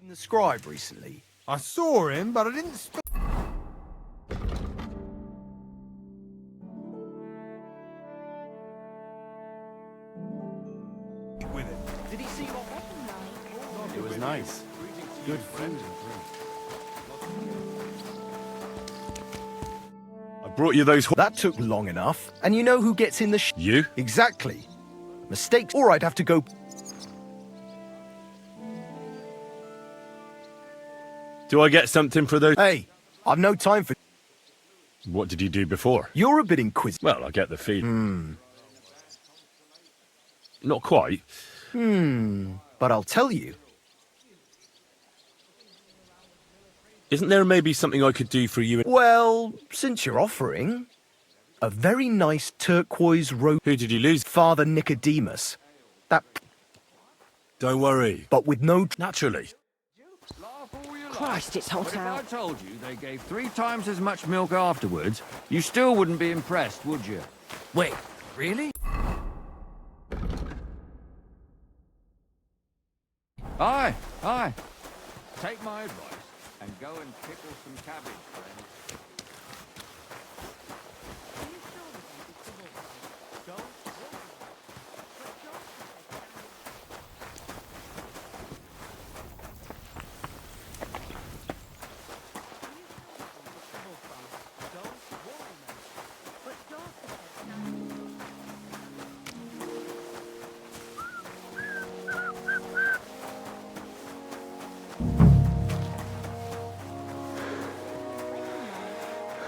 The scribe recently. I saw him, but I didn't speak with him. Did he see what? It was nice. Good food. I brought you those. That took long enough. And you know who gets in the You? Exactly. Mistakes. Or I'd have to go. Do I get something for those? Hey, I've no time for. What did you do before? You're a bit inquisitive. Well, I get the feeling. Not quite. But I'll tell you. Isn't there maybe something I could do for you? Well, since you're offering, a very nice turquoise rose. Who did you lose? Father Nicodemus. That, Don't worry. but with no. Naturally. Christ, it's hot But if I out. told you they gave 3 times as much milk afterwards, you still wouldn't be impressed, would you? Wait, really? Aye, aye. Take my advice and go and pickle some cabbage, friend.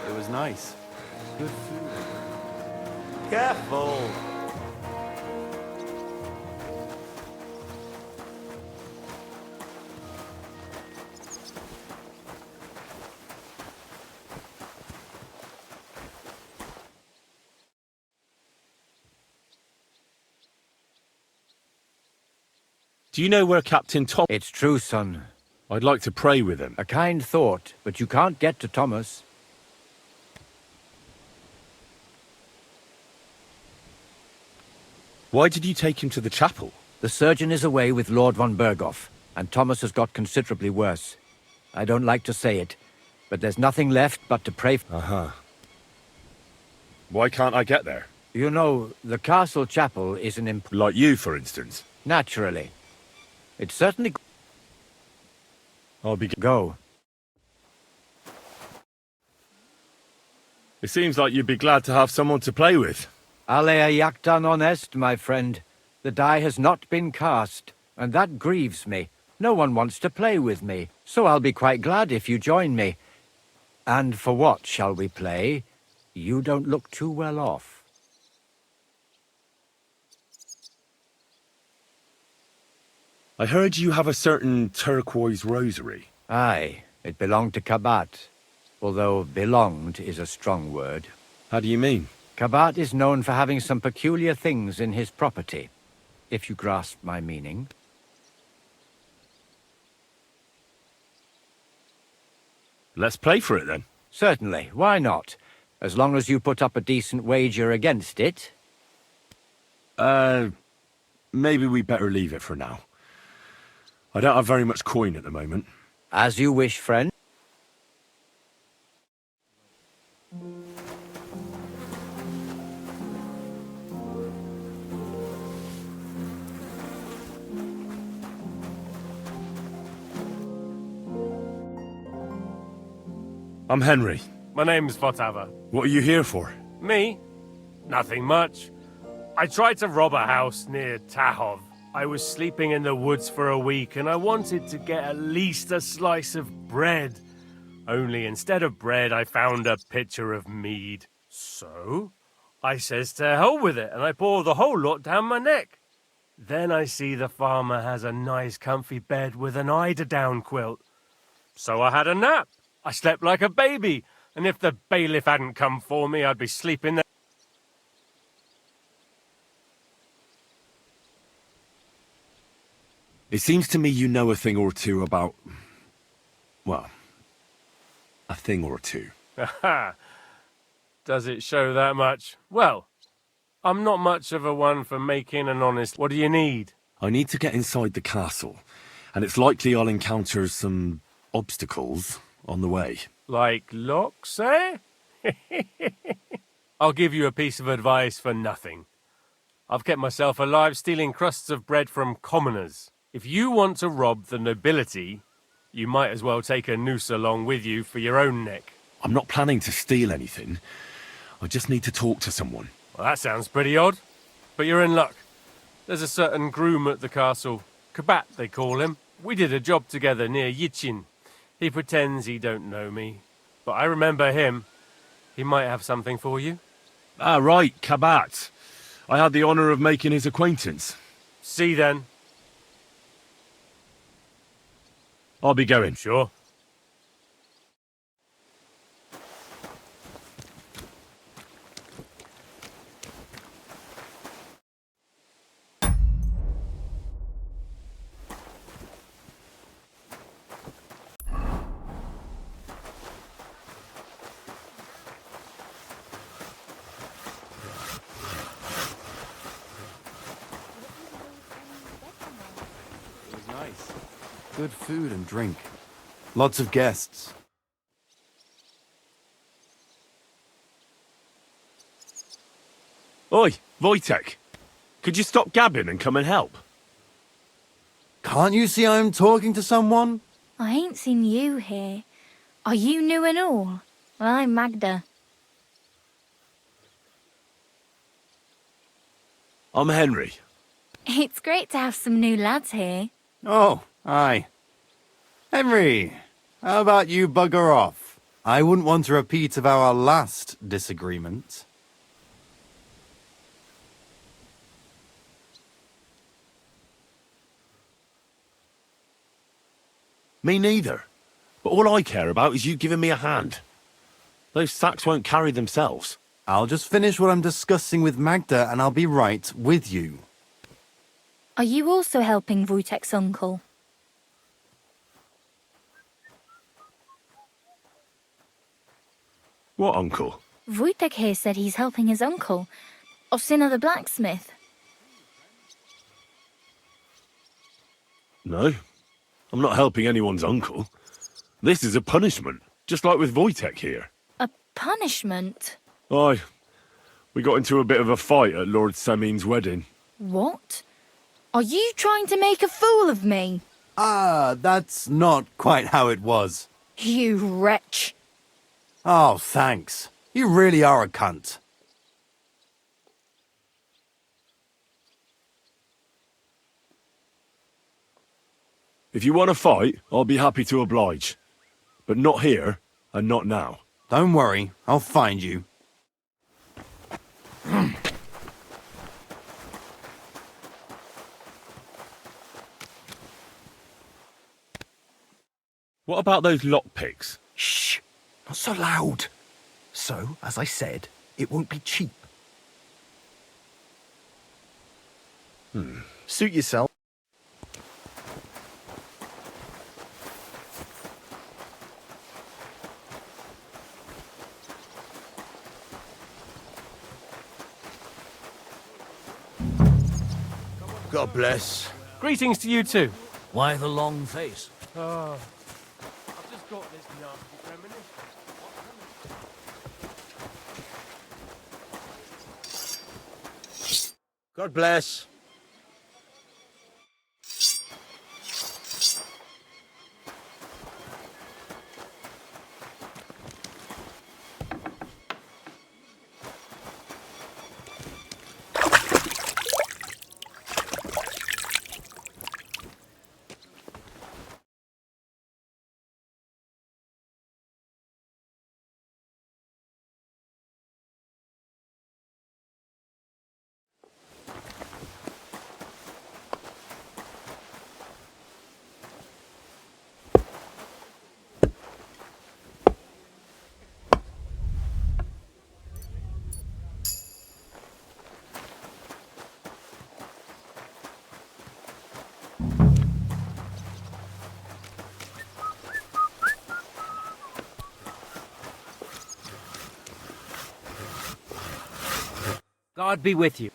It was nice. Good food. Careful. Do you know where Captain Tom? It's true, son. I'd like to pray with him. A kind thought, but you can't get to Thomas. Why did you take him to the chapel? The surgeon is away with Lord von Berghoff, and Thomas has got considerably worse. I don't like to say it, but there's nothing left but to pray. Why can't I get there? You know, the castle chapel is an Like you, for instance. Naturally. It's certainly... I'll be... Go. It seems like you'd be glad to have someone to play with. Alea jactan honest, my friend. The die has not been cast, and that grieves me. No one wants to play with me, so I'll be quite glad if you join me. And for what shall we play? You don't look too well off. I heard you have a certain turquoise rosary. Aye, it belonged to Kabat, although belonged is a strong word. How do you mean? Kabat is known for having some peculiar things in his property, if you grasp my meaning. Let's play for it then. Certainly, why not? As long as you put up a decent wager against it. Maybe we better leave it for now. I don't have very much coin at the moment. As you wish, friend. I'm Henry. My name's Votava. What are you here for? Me? Nothing much. I tried to rob a house near Tahov. I was sleeping in the woods for a week and I wanted to get at least a slice of bread. Only instead of bread, I found a pitcher of mead. So, I says to hell with it and I pour the whole lot down my neck. Then I see the farmer has a nice comfy bed with an eiderdown quilt. So I had a nap. I slept like a baby, and if the bailiff hadn't come for me, I'd be sleeping there. It seems to me you know a thing or two about... well, a thing or two. Aha! Does it show that much? Well, I'm not much of a one for making an honest... What do you need? I need to get inside the castle, and it's likely I'll encounter some obstacles on the way. Like locks, eh? I'll give you a piece of advice for nothing. I've kept myself alive stealing crusts of bread from commoners. If you want to rob the nobility, you might as well take a noose along with you for your own neck. I'm not planning to steal anything. I just need to talk to someone. Well, that sounds pretty odd. But you're in luck. There's a certain groom at the castle. Kabat, they call him. We did a job together near Yichin. He pretends he don't know me. But I remember him. He might have something for you. Ah, right, Kabat. I had the honor of making his acquaintance. See then. I'll be going. Sure. It was nice. Good food and drink. Lots of guests. Oi, Wojtek. Could you stop gabbing and come and help? Can't you see I'm talking to someone? I ain't seen you here. Are you new and all? Well, I'm Magda. I'm Henry. It's great to have some new lads here. Oh, aye. Henry, how about you bugger off? I wouldn't want a repeat of our last disagreement. Me neither. But all I care about is you giving me a hand. Those sacks won't carry themselves. I'll just finish what I'm discussing with Magda and I'll be right with you. Are you also helping Wojtek's uncle? What uncle? Wojtek here said he's helping his uncle, Osina the blacksmith. No, I'm not helping anyone's uncle. This is a punishment, just like with Wojtek here. A punishment? Aye, we got into a bit of a fight at Lord Semin's wedding. What? Are you trying to make a fool of me? Ah, that's not quite how it was. You wretch. Oh, thanks. You really are a cunt. If you want to fight, I'll be happy to oblige. But not here, and not now. Don't worry, I'll find you. What about those lockpicks? Shh, not so loud. So, as I said, it won't be cheap. Suit yourself. God bless. Greetings to you too. Why the long face? I've just got this nasty premonition. God bless. God be with you.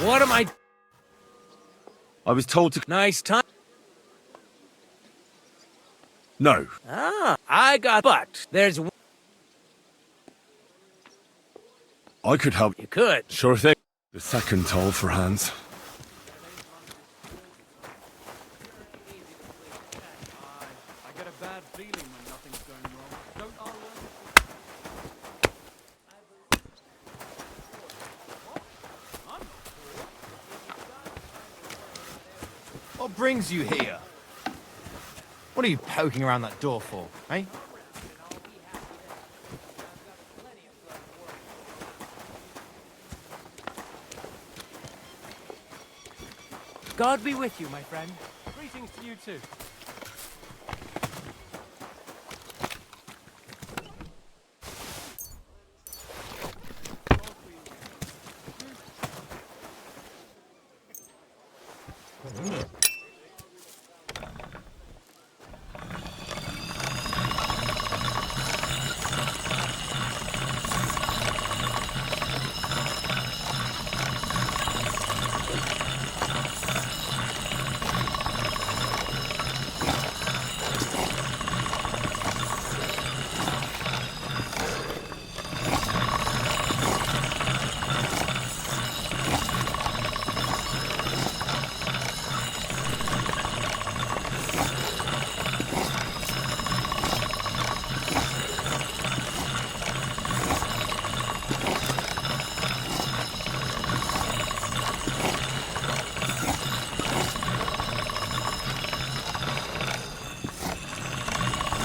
What am I... I was told to... Nice time. No. Ah, I got... But there's... I could help. You could. Sure thing. The second toll for Hans. I get a bad feeling when nothing's going wrong. Don't I learn? What brings you here? What are you poking around that door for, eh? God be with you, my friend. Greetings to you too.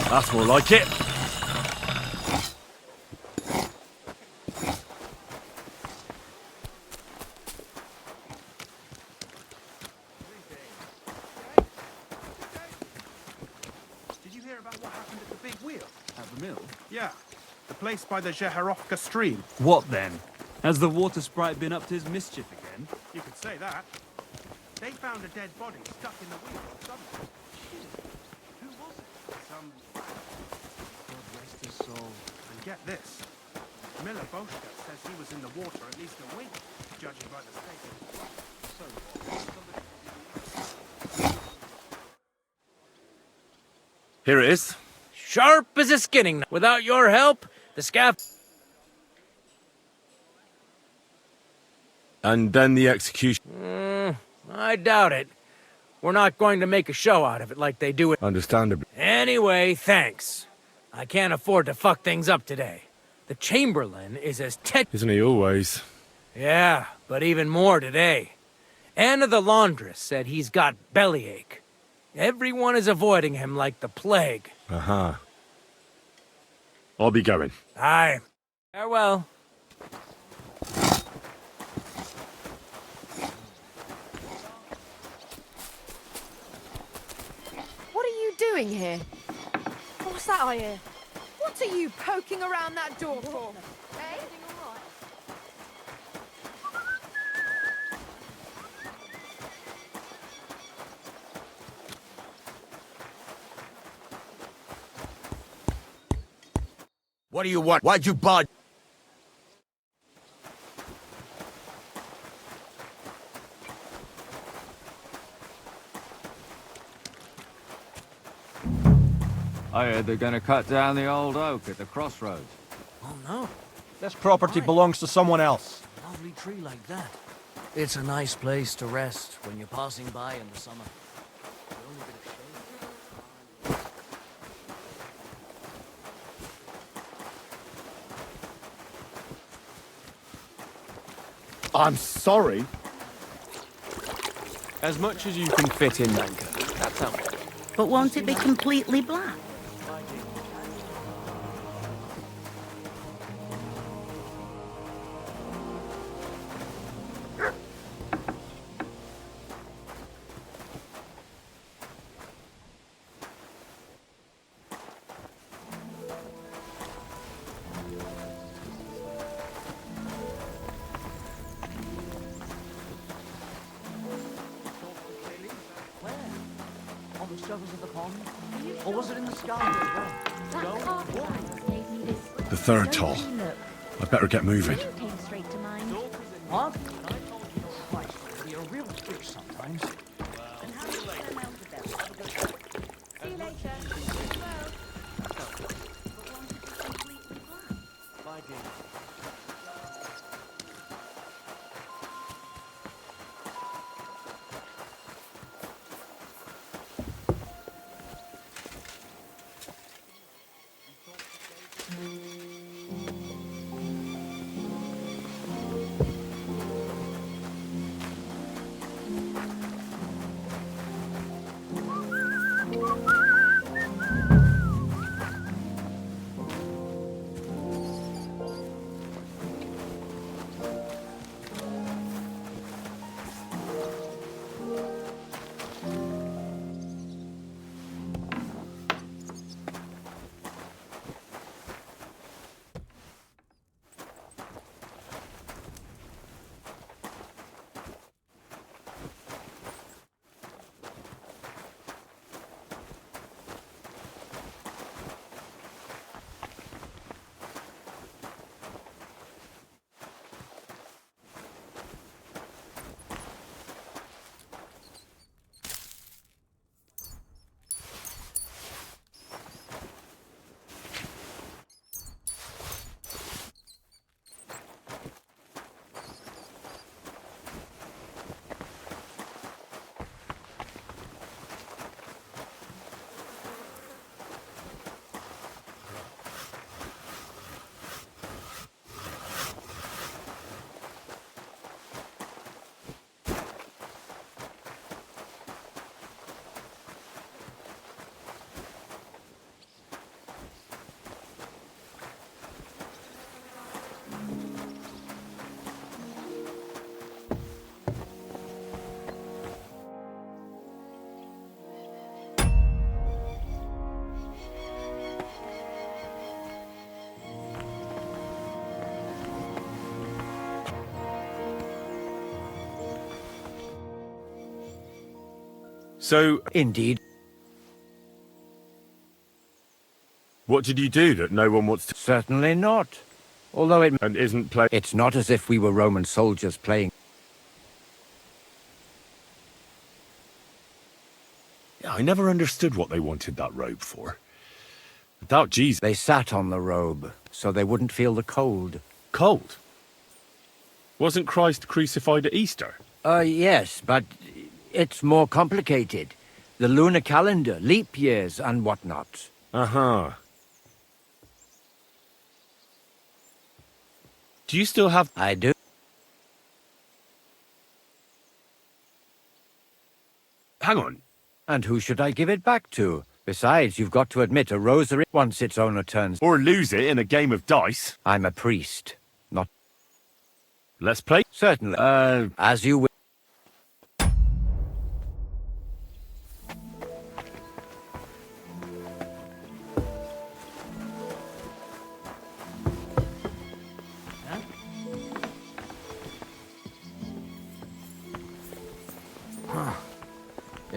That's more like it. Did you hear about what happened at the big wheel? At the mill? Yeah. The place by the Jeherovka stream. What then? Has the water sprite been up to his mischief again? You could say that. They found a dead body stuck in the wheel or something. Who was it? Some... God rest his soul. And get this. Miller Boschka says he was in the water at least a week, judging by the state of his blood. Here it is. Sharp as a skinning knife. Without your help, the scaff... And then the execution. I doubt it. We're not going to make a show out of it like they do it. Understandably. Anyway, thanks. I can't afford to fuck things up today. The Chamberlain is as Isn't he always? Yeah, but even more today. Anna the laundress said he's got bellyache. Everyone is avoiding him like the plague. Uh-huh. I'll be going. Aye. Farewell. What are you doing here? What's that I hear? What are you poking around that door for? Eh? What do you want? Why'd you bud? I heard they're going to cut down the old oak at the crossroads. Oh, no. This property belongs to someone else. Lovely tree like that. It's a nice place to rest when you're passing by in the summer. The only bit of shade. I'm sorry. As much as you can fit in, Nanka. That's how. But won't it be completely black? On the surface of the pond? Or was it in the sky as well? The third toll. I better get moving. Came straight to mind. What? Christ, you're a real fish sometimes. See you later. So, Indeed. what did you do that no one wants to... Certainly not. Although it and isn't play... it's not as if we were Roman soldiers playing. Yeah, I never understood what they wanted that robe for. Without Jesus... They sat on the robe, so they wouldn't feel the cold. Cold? Wasn't Christ crucified at Easter? Yes, but it's more complicated. The lunar calendar, leap years, and whatnot. Uh-huh. Do you still have... I do. Hang on. And who should I give it back to? Besides, you've got to admit a rosary once its owner turns... Or lose it in a game of dice. I'm a priest, not... Let's play? Certainly. As you will.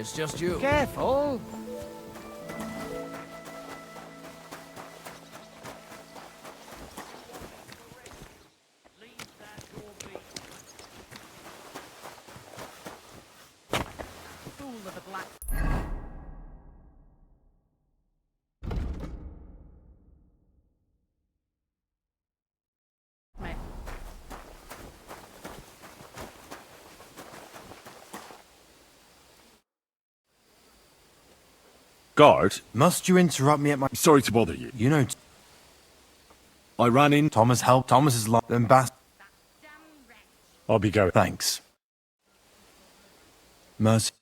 It's just you. Careful. Fool of the black. Mate. Guard? Must you interrupt me at my... Sorry to bother you. You know... I ran in... Thomas helped. Thomas is like... Ambassador... I'll be going. Thanks. Mercy.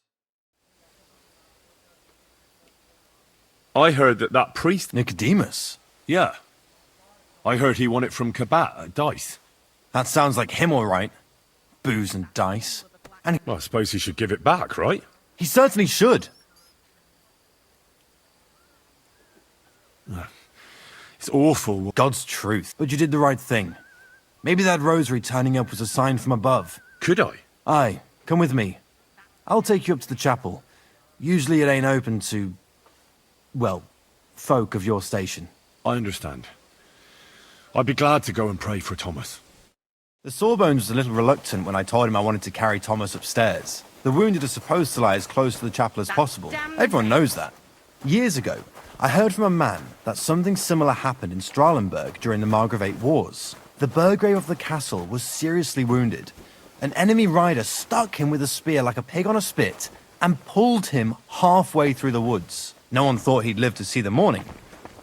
I heard that priest... Nicodemus? Yeah. I heard he won it from Kabat at dice. That sounds like him, all right. Booze and dice. And Well, I suppose he should give it back, right? he certainly should. It's awful. God's truth. But you did the right thing. Maybe that rosary turning up was a sign from above. Could I? Aye, come with me. I'll take you up to the chapel. Usually it ain't open to... well, folk of your station. I understand. I'd be glad to go and pray for Thomas. The Sawbones was a little reluctant when I told him I wanted to carry Thomas upstairs. The wounded are supposed to lie as close to the chapel as possible. Everyone knows that. Years ago, I heard from a man that something similar happened in Strahlenberg during the Margravate Wars. The Burgrave of the castle was seriously wounded. An enemy rider stuck him with a spear like a pig on a spit and pulled him halfway through the woods. No one thought he'd live to see the morning.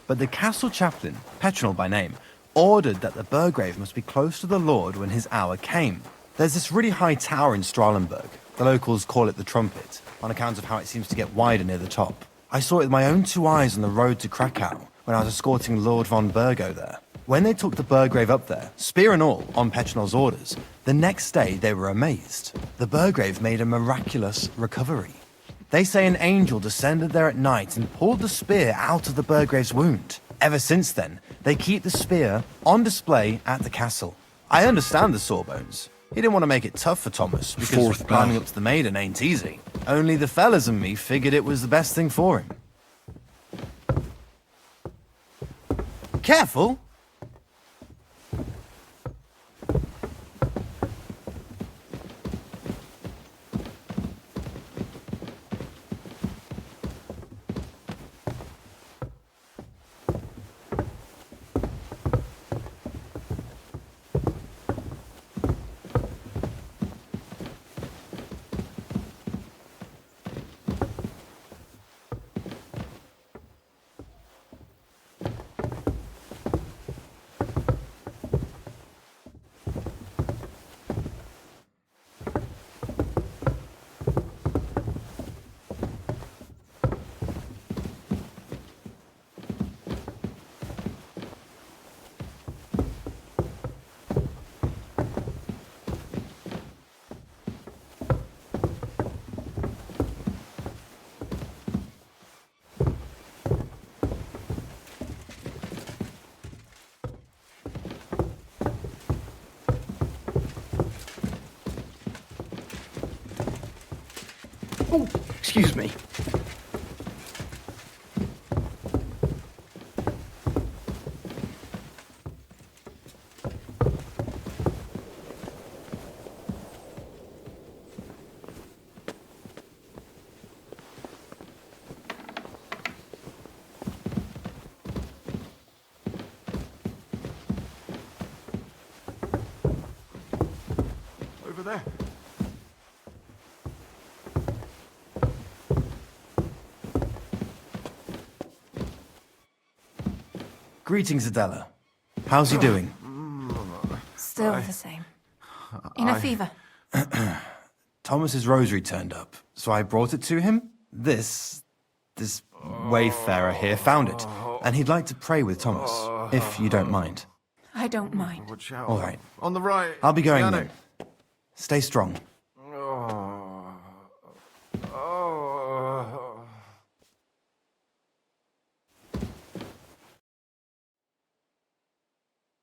But the castle chaplain, Petronel by name, ordered that the Burgrave must be close to the Lord when his hour came. There's this really high tower in Strahlenberg. The locals call it the Trumpet, on account of how it seems to get wider near the top. I saw it with my own 2 eyes on the road to Krakow when I was escorting Lord von Burgo there. When they took the Burgrave up there, spear and all, on Petronel's orders, the next day they were amazed. The Burgrave made a miraculous recovery. They say an angel descended there at night and pulled the spear out of the Burgrave's wound. Ever since then, they keep the spear on display at the castle. I understand the sawbones. He didn't want to make it tough for Thomas, because Fourth climbing bell. up to the maiden ain't easy. Only the fellas and me figured it was the best thing for him. Careful! Oh, excuse me. Over there. Greetings, Adela. How's he doing? Still the same. In a fever. Thomas's rosary turned up, so I brought it to him. This wayfarer here found it, and he'd like to pray with Thomas, if you don't mind. I don't mind. Watch out. All right. On the right. I'll be going Piano. though. Stay strong.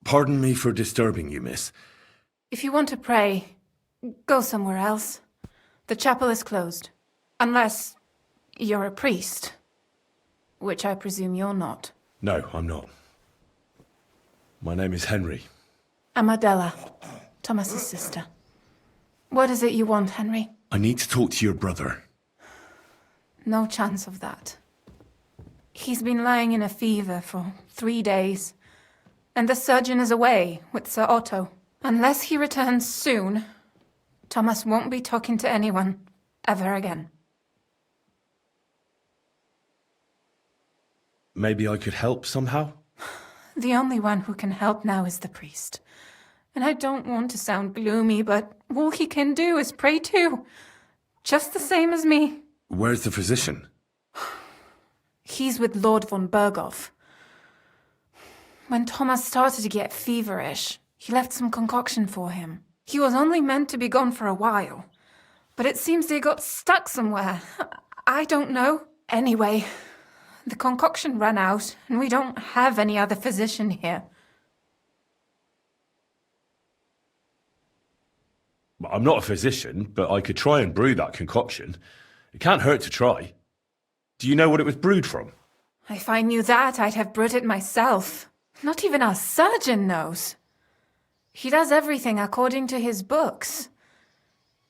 Pardon me for disturbing you, miss. If you want to pray, go somewhere else. The chapel is closed. Unless you're a priest. Which I presume you're not. No, I'm not. My name is Henry. I'm Adela, Thomas's sister. What is it you want, Henry? I need to talk to your brother. No chance of that. He's been lying in a fever for 3 days. And the surgeon is away with Sir Otto. Unless he returns soon, Thomas won't be talking to anyone ever again. Maybe I could help somehow? The only one who can help now is the priest. And I don't want to sound gloomy, but all he can do is pray too. Just the same as me. Where's the physician? He's with Lord von Berghoff. When Thomas started to get feverish, he left some concoction for him. He was only meant to be gone for a while, but it seems they got stuck somewhere. I don't know. Anyway, the concoction ran out, and we don't have any other physician here. I'm not a physician, but I could try and brew that concoction. It can't hurt to try. Do you know what it was brewed from? If I knew that, I'd have brewed it myself. Not even our surgeon knows. He does everything according to his books.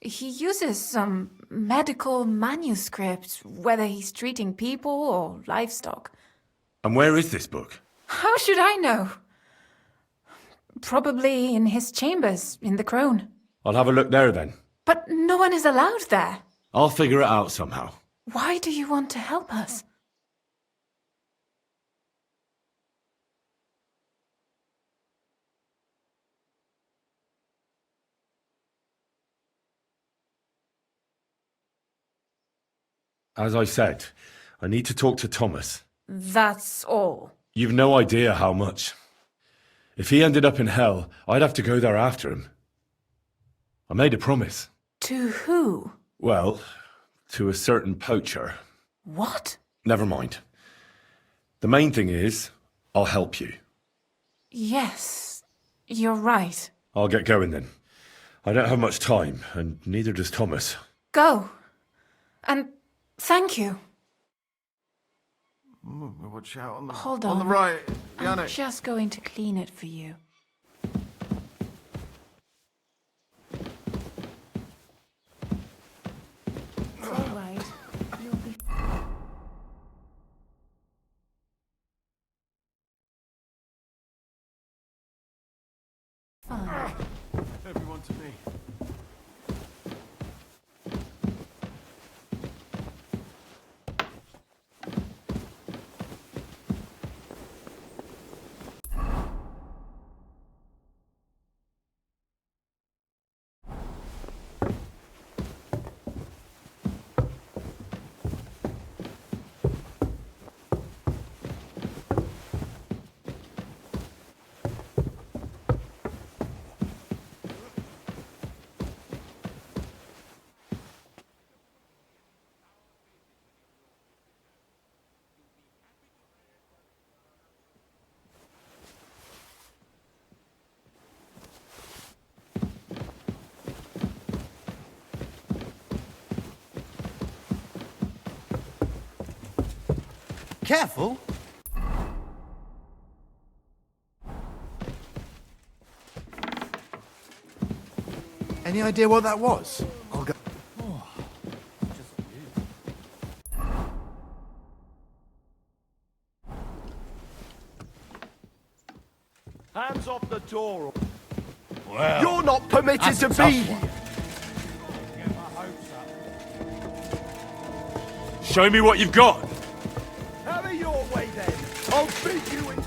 He uses some medical manuscript, whether he's treating people or livestock. And where is this book? How should I know? Probably in his chambers, in the Crone. I'll have a look there then. But no one is allowed there. I'll figure it out somehow. Why do you want to help us? As I said, I need to talk to Thomas. That's all. You've no idea how much. If he ended up in hell, I'd have to go there after him. I made a promise. To who? Well, to a certain poacher. What? Never mind. The main thing is, I'll help you. Yes, you're right. I'll get going then. I don't have much time, and neither does Thomas. Go. And thank you. Watch out on the, Hold on the on. right. I'm Yannick. just going to clean it for you. It's all right. You'll be fine. Everyone to me. Careful! Any idea what that was? I'll go. Hands off the door. Well, You're not permitted that's to a tough be one. here. Show me what you've got! Have it your way then. I'll beat you into...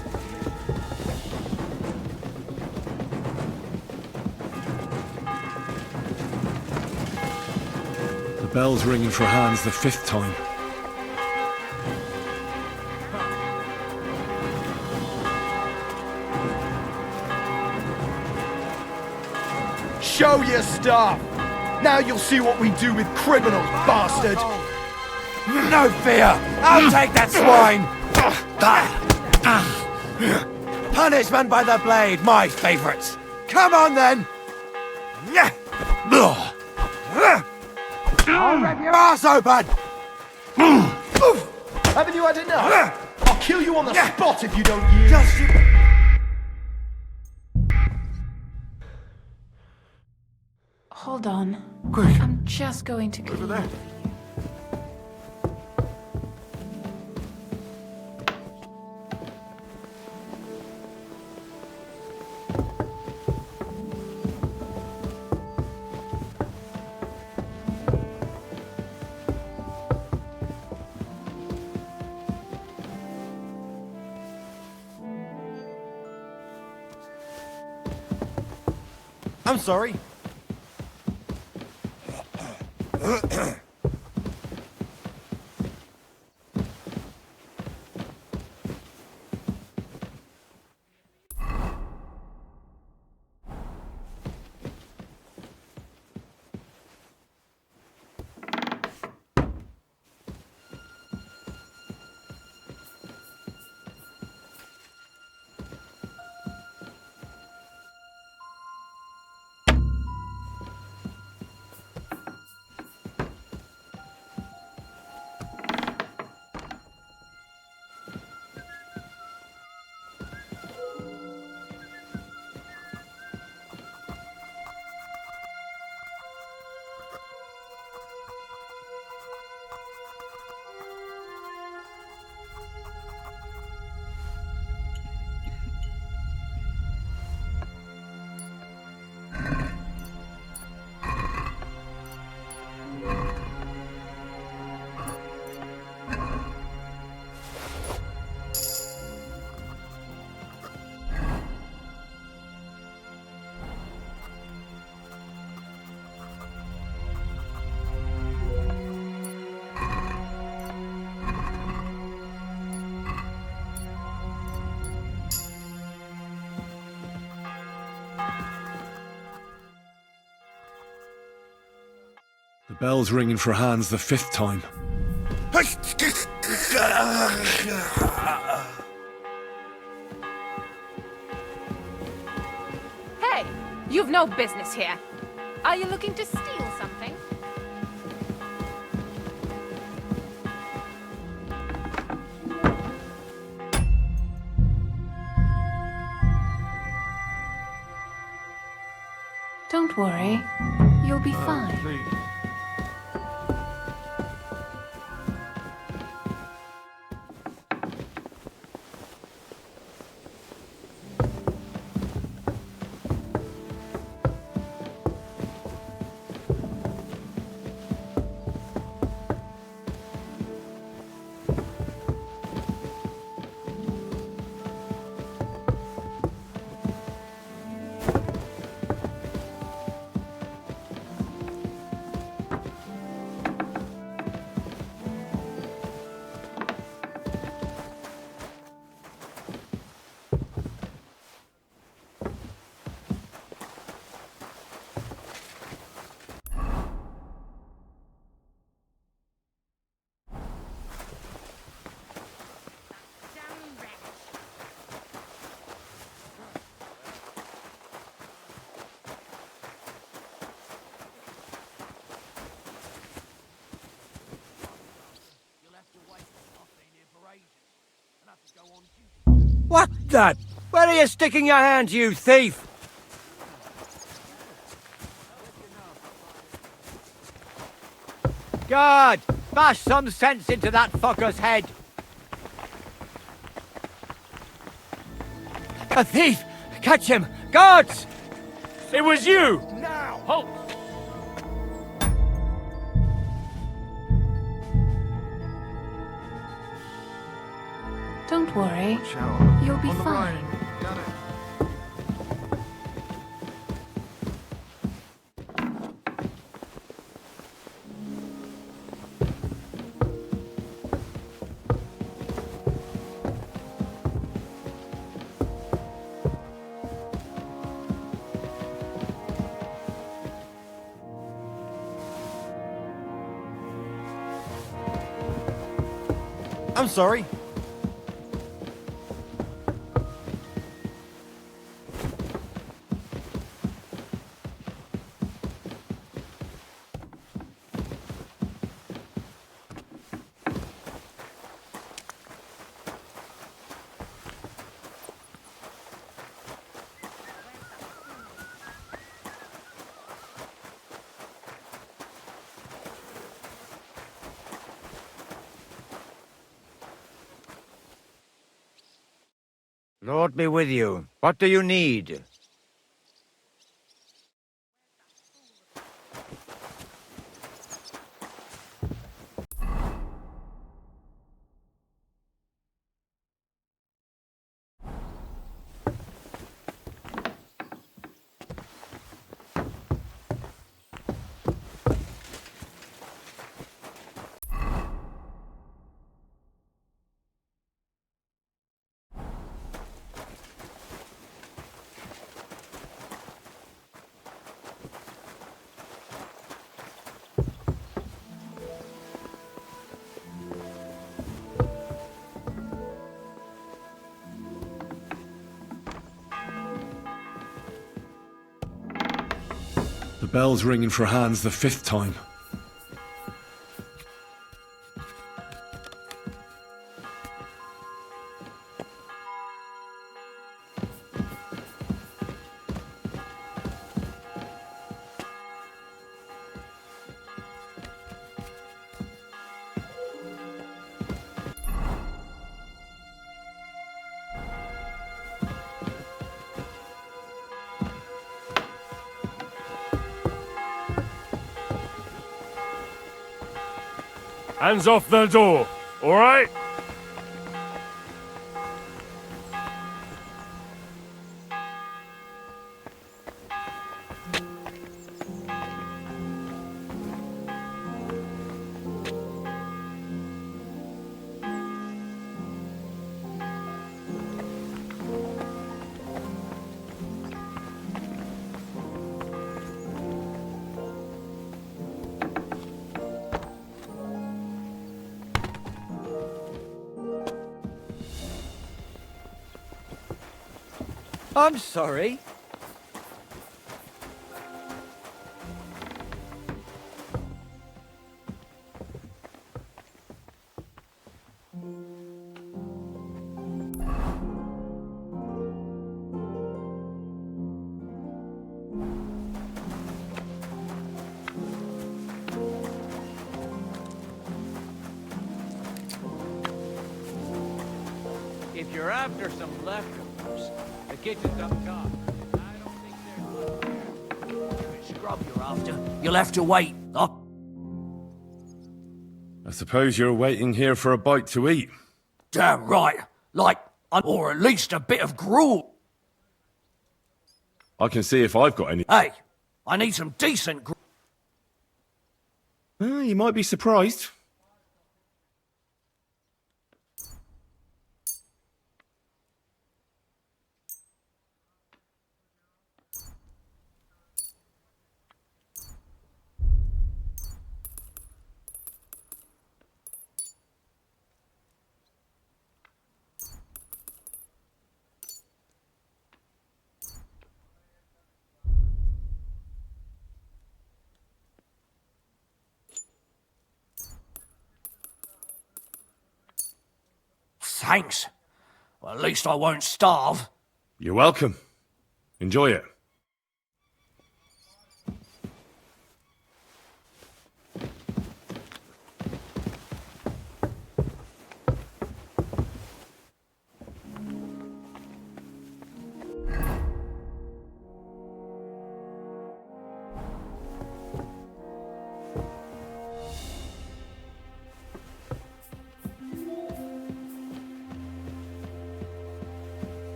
The bell's ringing for hands the 5th time. Show your stuff. Now you'll see what we do with criminals, bastard. no fear! I'll take that swine! Punishment by the blade, my favourite. Come on then! I'll rip your ass open! Haven't you had enough? I'll kill you on the spot if you don't use... Just you... Hold on. Quick. I'm just going to clean Over there. it. I'm sorry. Bell's ringing for Hans the 5th time. Hey, you've no business here. Are you looking to steal something? Don't worry. You'll be fine. Please. What the? Where are you sticking your hands, you thief? God, bash some sense into that fucker's head. A thief! Catch him! Guards! It was you! Now! Halt! Don't worry. Watch out. You'll be On the fine. right. Got it. I'm sorry. Lord be with you. What do you need? The bell's ringing for Hans the 5th time. Hands off the door, all right? I'm sorry. If you're after some leftovers, the kitchen's up top. I don't think there's much there. Scrub you're after. You'll have to wait. Oh. I suppose you're waiting here for a bite to eat. Damn right. Like, or at least a bit of gruel. I can see if I've got any. Hey, I need some decent gruel. Well, you might be surprised. Thanks. Well, at least I won't starve. You're welcome. Enjoy it.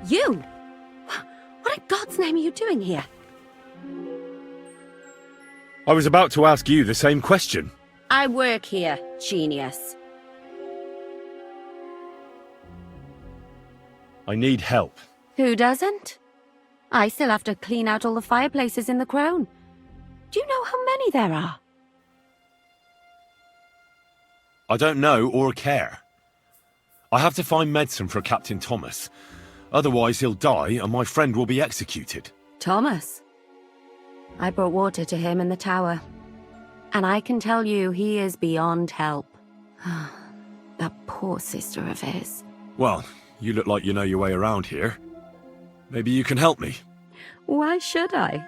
You? What in God's name are you doing here? I was about to ask you the same question. I work here, genius. I need help. Who doesn't? I still have to clean out all the fireplaces in the Crown. Do you know how many there are? I don't know or care. I have to find medicine for Captain Thomas. Otherwise he'll die and my friend will be executed. Thomas? I brought water to him in the tower. And I can tell you he is beyond help. That poor sister of his. Well, you look like you know your way around here. Maybe you can help me. Why should I?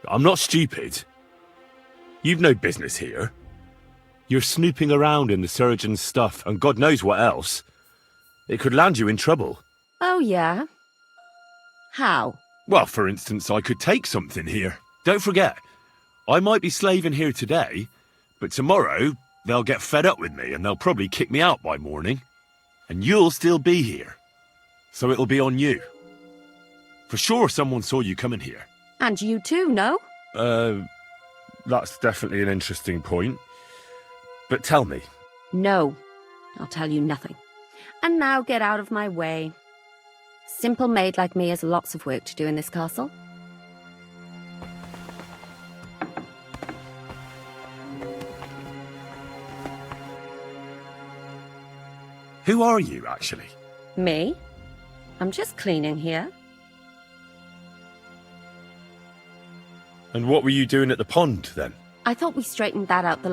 I'm not stupid. You've no business here. You're snooping around in the surgeon's stuff and God knows what else. It could land you in trouble. Oh, yeah? How? Well, for instance, I could take something here. Don't forget, I might be slaving here today, but tomorrow they'll get fed up with me and they'll probably kick me out by morning. And you'll still be here. So it'll be on you. For sure someone saw you coming here. And you too, no? That's definitely an interesting point. But tell me. No, I'll tell you nothing. And now get out of my way. Simple maid like me has lots of work to do in this castle. Who are you, actually? Me? I'm just cleaning here. And what were you doing at the pond, then? I thought we straightened that out the